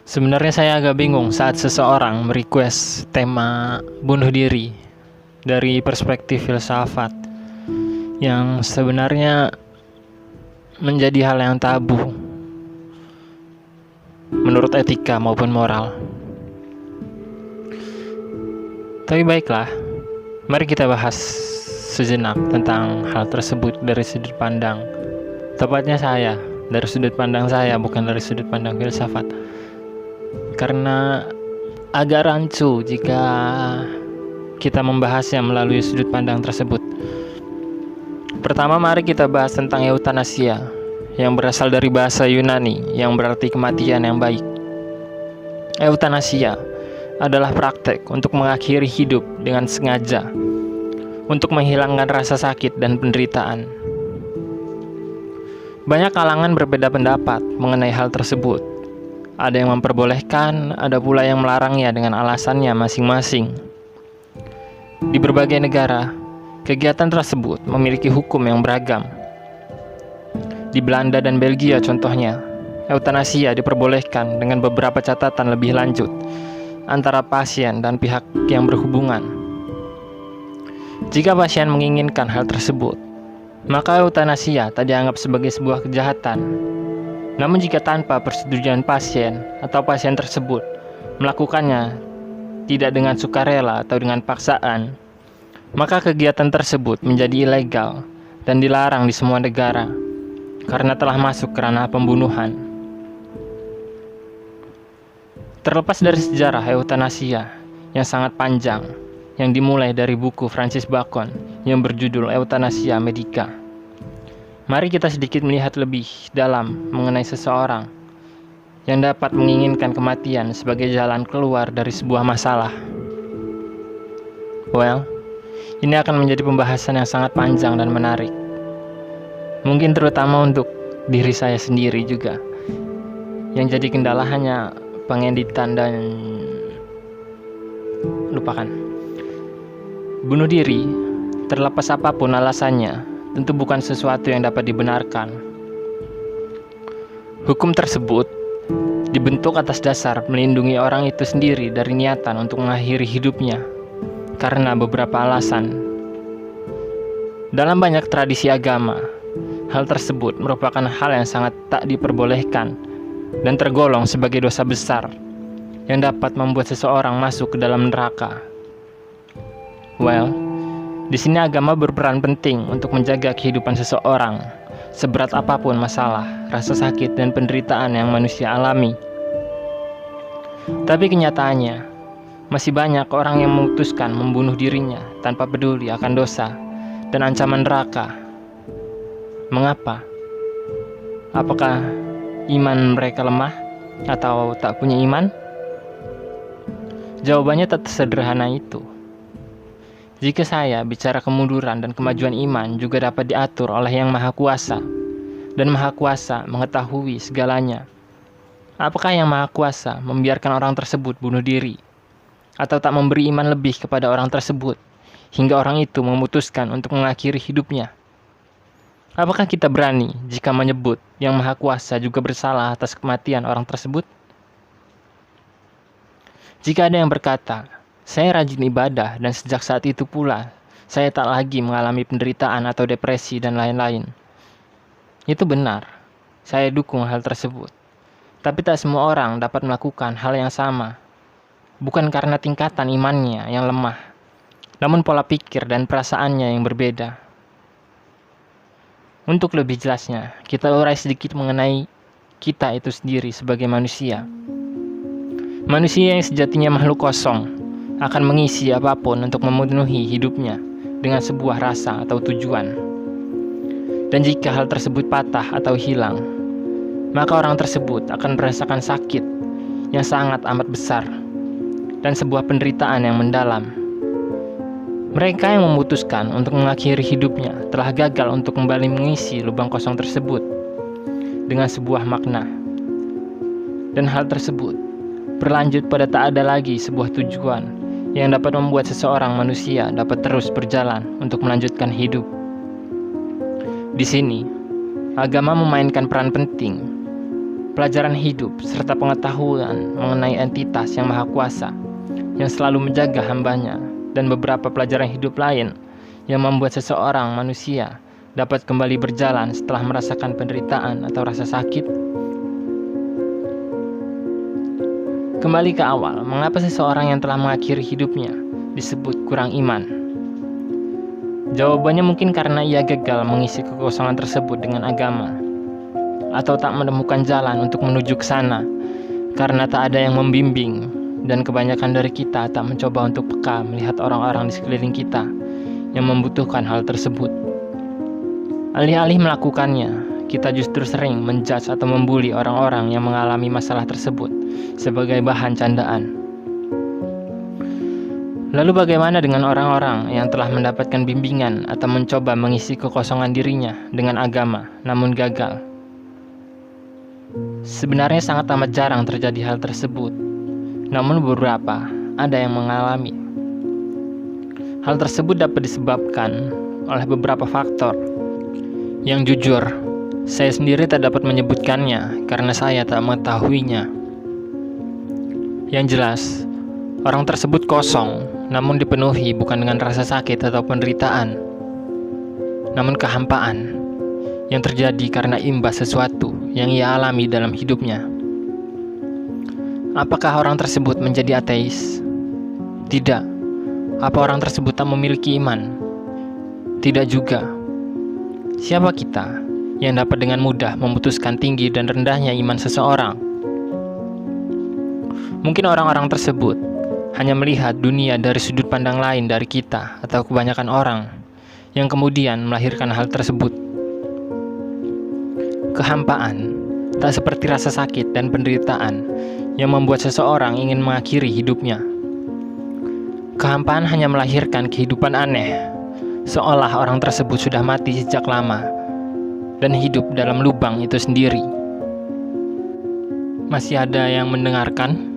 Sebenarnya saya agak bingung saat seseorang merequest tema bunuh diri dari perspektif filsafat yang sebenarnya menjadi hal yang tabu menurut etika maupun moral. Tapi baiklah, mari kita bahas sejenak tentang hal tersebut dari sudut pandang, tepatnya saya, dari sudut pandang saya, bukan dari sudut pandang filsafat. Karena agak rancu jika kita membahasnya melalui sudut pandang tersebut. Pertama, mari kita bahas tentang eutanasia, yang berasal dari bahasa Yunani yang berarti kematian yang baik. Eutanasia adalah praktek untuk mengakhiri hidup dengan sengaja, untuk menghilangkan rasa sakit dan penderitaan. Banyak kalangan berbeda pendapat mengenai hal tersebut. Ada yang memperbolehkan, ada pula yang melarangnya dengan alasannya masing-masing. Di berbagai negara, kegiatan tersebut memiliki hukum yang beragam. Di Belanda dan Belgia contohnya, eutanasia diperbolehkan dengan beberapa catatan lebih lanjut antara pasien dan pihak yang berhubungan. Jika pasien menginginkan hal tersebut, maka eutanasia tak dianggap sebagai sebuah kejahatan. Namun jika tanpa persetujuan pasien atau pasien tersebut melakukannya tidak dengan sukarela atau dengan paksaan, maka kegiatan tersebut menjadi ilegal dan dilarang di semua negara karena telah masuk ke ranah pembunuhan. Terlepas dari sejarah eutanasia yang sangat panjang yang dimulai dari buku Francis Bacon yang berjudul Euthanasia Medica, mari kita sedikit melihat lebih dalam mengenai seseorang yang dapat menginginkan kematian sebagai jalan keluar dari sebuah masalah. Well, ini akan menjadi pembahasan yang sangat panjang dan menarik. Mungkin terutama untuk diri saya sendiri juga. Yang jadi kendala hanya pengeditan dan lupakan. Bunuh diri, terlepas apapun alasannya, tentu bukan sesuatu yang dapat dibenarkan. Hukum tersebut dibentuk atas dasar melindungi orang itu sendiri dari niatan untuk mengakhiri hidupnya karena beberapa alasan. Dalam banyak tradisi agama, hal tersebut merupakan hal yang sangat tak diperbolehkan dan tergolong sebagai dosa besar yang dapat membuat seseorang masuk ke dalam neraka. Well, di sini agama berperan penting untuk menjaga kehidupan seseorang, seberat apapun masalah, rasa sakit, dan penderitaan yang manusia alami. Tapi kenyataannya, masih banyak orang yang memutuskan membunuh dirinya tanpa peduli akan dosa dan ancaman neraka. Mengapa? Apakah iman mereka lemah atau tak punya iman? Jawabannya tak sederhana itu. Jika saya bicara kemunduran dan kemajuan iman juga dapat diatur oleh Yang Maha Kuasa, dan Maha Kuasa mengetahui segalanya, apakah Yang Maha Kuasa membiarkan orang tersebut bunuh diri, atau tak memberi iman lebih kepada orang tersebut, hingga orang itu memutuskan untuk mengakhiri hidupnya? Apakah kita berani jika menyebut Yang Maha Kuasa juga bersalah atas kematian orang tersebut? Jika ada yang berkata, saya rajin ibadah dan sejak saat itu pula, saya tak lagi mengalami penderitaan atau depresi dan lain-lain. Itu benar, saya dukung hal tersebut. Tapi tak semua orang dapat melakukan hal yang sama. Bukan karena tingkatan imannya yang lemah, namun pola pikir dan perasaannya yang berbeda. Untuk lebih jelasnya, kita urai sedikit mengenai kita itu sendiri sebagai manusia. Manusia yang sejatinya makhluk kosong akan mengisi apapun untuk memenuhi hidupnya dengan sebuah rasa atau tujuan. Dan jika hal tersebut patah atau hilang, maka orang tersebut akan merasakan sakit yang sangat amat besar dan sebuah penderitaan yang mendalam. Mereka yang memutuskan untuk mengakhiri hidupnya telah gagal untuk kembali mengisi lubang kosong tersebut dengan sebuah makna. Dan hal tersebut berlanjut pada tak ada lagi sebuah tujuan yang dapat membuat seseorang manusia dapat terus berjalan untuk melanjutkan hidup. Di sini, Agama memainkan peran penting. Pelajaran hidup serta pengetahuan mengenai entitas yang maha kuasa, yang selalu menjaga hambanya, dan beberapa pelajaran hidup lain yang membuat seseorang manusia dapat kembali berjalan setelah merasakan penderitaan atau rasa sakit. Kembali ke awal, mengapa seseorang yang telah mengakhiri hidupnya disebut kurang iman? Jawabannya mungkin karena ia gagal mengisi kekosongan tersebut dengan agama, atau tak menemukan jalan untuk menuju ke sana karena tak ada yang membimbing, dan kebanyakan dari kita tak mencoba untuk peka melihat orang-orang di sekeliling kita yang membutuhkan hal tersebut. Alih-alih melakukannya, kita justru sering menjudge atau membuli orang-orang yang mengalami masalah tersebut sebagai bahan candaan. Lalu bagaimana dengan orang-orang yang telah mendapatkan bimbingan atau mencoba mengisi kekosongan dirinya dengan agama, namun gagal? Sebenarnya sangat amat jarang terjadi hal tersebut, namun beberapa ada yang mengalami. Hal tersebut dapat disebabkan oleh beberapa faktor yang jujur, saya sendiri tak dapat menyebutkannya karena saya tak mengetahuinya. Yang jelas, orang tersebut kosong, namun dipenuhi bukan dengan rasa sakit atau penderitaan, namun kehampaan yang terjadi karena imbas sesuatu yang ia alami dalam hidupnya. Apakah orang tersebut menjadi ateis? Tidak. Apa orang tersebut tak memiliki iman? Tidak juga. Siapa kita yang dapat dengan mudah memutuskan tinggi dan rendahnya iman seseorang? Mungkin orang-orang tersebut hanya melihat dunia dari sudut pandang lain dari kita atau kebanyakan orang, yang kemudian melahirkan hal tersebut. Kehampaan tak seperti rasa sakit dan penderitaan yang membuat seseorang ingin mengakhiri hidupnya. Kehampaan hanya melahirkan kehidupan aneh, seolah orang tersebut sudah mati sejak lama dan hidup dalam lubang itu sendiri. Masih ada yang mendengarkan?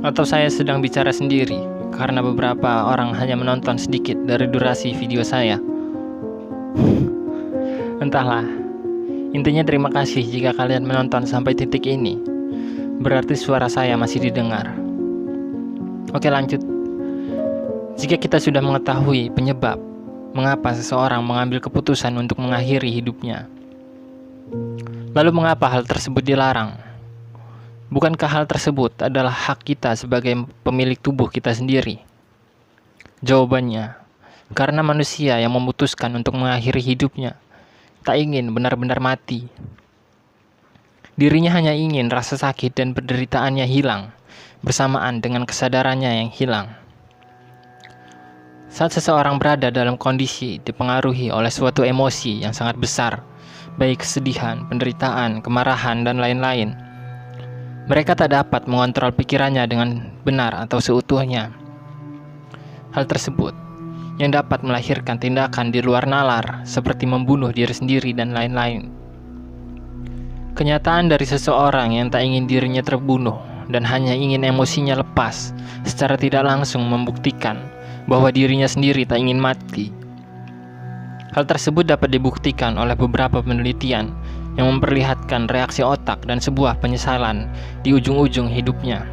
Atau saya sedang bicara sendiri karena beberapa orang hanya menonton sedikit dari durasi video saya? Entahlah. Intinya terima kasih jika kalian menonton sampai titik ini. Berarti suara saya masih didengar. Oke, lanjut. Jika kita sudah mengetahui penyebab mengapa seseorang mengambil keputusan untuk mengakhiri hidupnya, lalu mengapa hal tersebut dilarang? Bukankah hal tersebut adalah hak kita sebagai pemilik tubuh kita sendiri? Jawabannya, karena manusia yang memutuskan untuk mengakhiri hidupnya tak ingin benar-benar mati. Dirinya hanya ingin rasa sakit dan penderitaannya hilang, bersamaan dengan kesadarannya yang hilang. Saat seseorang berada dalam kondisi dipengaruhi oleh suatu emosi yang sangat besar, baik kesedihan, penderitaan, kemarahan, dan lain-lain, mereka tak dapat mengontrol pikirannya dengan benar atau seutuhnya. Hal tersebut yang dapat melahirkan tindakan di luar nalar seperti membunuh diri sendiri dan lain-lain. Kenyataan dari seseorang yang tak ingin dirinya terbunuh dan hanya ingin emosinya lepas secara tidak langsung membuktikan bahwa dirinya sendiri tak ingin mati. Hal tersebut dapat dibuktikan oleh beberapa penelitian yang memperlihatkan reaksi otak dan sebuah penyesalan di ujung-ujung hidupnya.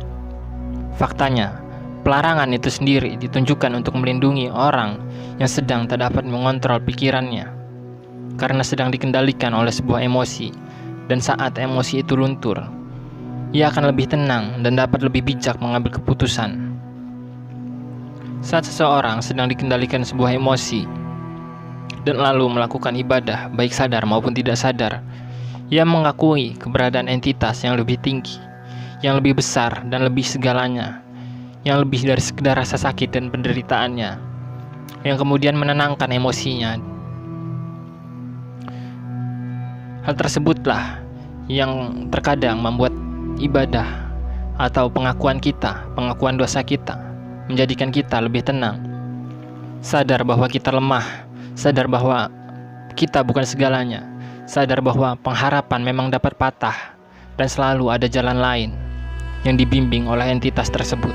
Faktanya, pelarangan itu sendiri ditunjukkan untuk melindungi orang yang sedang tak dapat mengontrol pikirannya karena sedang dikendalikan oleh sebuah emosi, dan saat emosi itu luntur, ia akan lebih tenang dan dapat lebih bijak mengambil keputusan. Saat seseorang sedang dikendalikan sebuah emosi dan lalu melakukan ibadah baik sadar maupun tidak sadar, ia mengakui keberadaan entitas yang lebih tinggi, yang lebih besar dan lebih segalanya, yang lebih dari sekedar rasa sakit dan penderitaannya, yang kemudian menenangkan emosinya. Hal tersebutlah yang terkadang membuat ibadah atau pengakuan kita, pengakuan dosa kita, menjadikan kita lebih tenang, sadar bahwa kita lemah, sadar bahwa kita bukan segalanya, sadar bahwa pengharapan memang dapat patah dan selalu ada jalan lain yang dibimbing oleh entitas tersebut.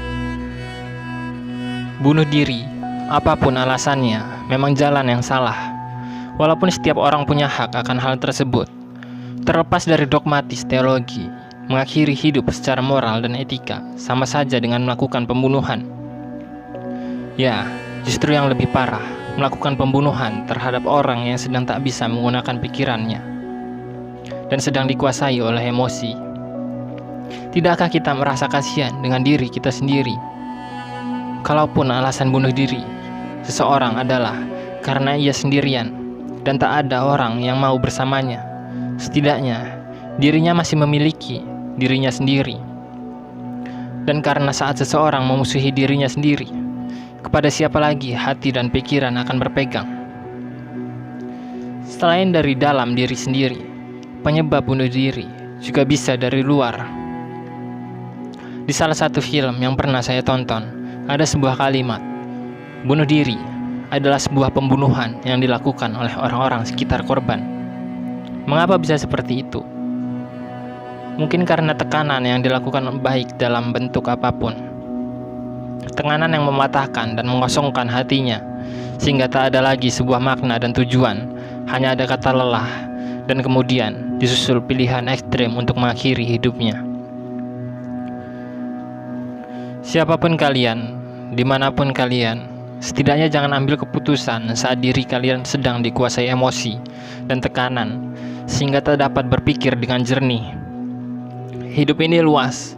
Bunuh diri, apapun alasannya, memang jalan yang salah. Walaupun setiap orang punya hak akan hal tersebut, terlepas dari dogmatis teologi, mengakhiri hidup secara moral dan etika sama saja dengan melakukan pembunuhan. Ya, justru yang lebih parah, melakukan pembunuhan terhadap orang yang sedang tak bisa menggunakan pikirannya dan sedang dikuasai oleh emosi. Tidakkah kita merasa kasihan dengan diri kita sendiri? Kalaupun alasan bunuh diri seseorang adalah karena ia sendirian dan tak ada orang yang mau bersamanya, setidaknya dirinya masih memiliki dirinya sendiri. Dan karena saat seseorang memusuhi dirinya sendiri, kepada siapa lagi hati dan pikiran akan berpegang? Selain dari dalam diri sendiri, penyebab bunuh diri juga bisa dari luar. Di salah satu film yang pernah saya tonton, ada sebuah kalimat, bunuh diri adalah sebuah pembunuhan yang dilakukan oleh orang-orang sekitar korban. Mengapa bisa seperti itu? Mungkin karena tekanan yang dilakukan baik dalam bentuk apapun. Tekanan yang mematahkan dan mengosongkan hatinya, sehingga tak ada lagi sebuah makna dan tujuan, hanya ada kata lelah, dan kemudian disusul pilihan ekstrem untuk mengakhiri hidupnya. Siapapun kalian, dimanapun kalian, setidaknya jangan ambil keputusan saat diri kalian sedang dikuasai emosi dan tekanan, sehingga tak dapat berpikir dengan jernih. Hidup ini luas,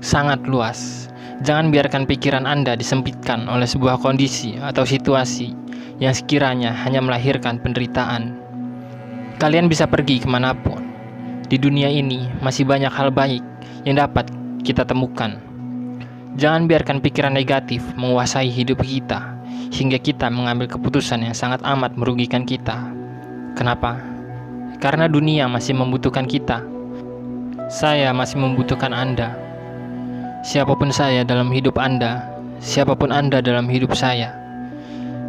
sangat luas. Jangan biarkan pikiran Anda disempitkan oleh sebuah kondisi atau situasi yang sekiranya hanya melahirkan penderitaan. Kalian bisa pergi kemanapun. Di dunia ini masih banyak hal baik yang dapat kita temukan. Jangan biarkan pikiran negatif menguasai hidup kita, hingga kita mengambil keputusan yang sangat amat merugikan kita. Kenapa? Karena dunia masih membutuhkan kita. Saya masih membutuhkan Anda. Siapapun saya dalam hidup Anda, siapapun Anda dalam hidup saya.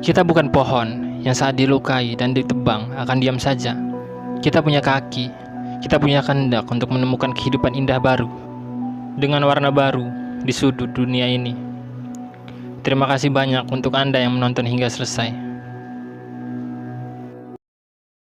Kita bukan pohon yang saat dilukai dan ditebang akan diam saja. Kita punya kaki, kita punya kehendak untuk menemukan kehidupan indah baru, dengan warna baru di sudut dunia ini. Terima kasih banyak untuk Anda yang menonton hingga selesai.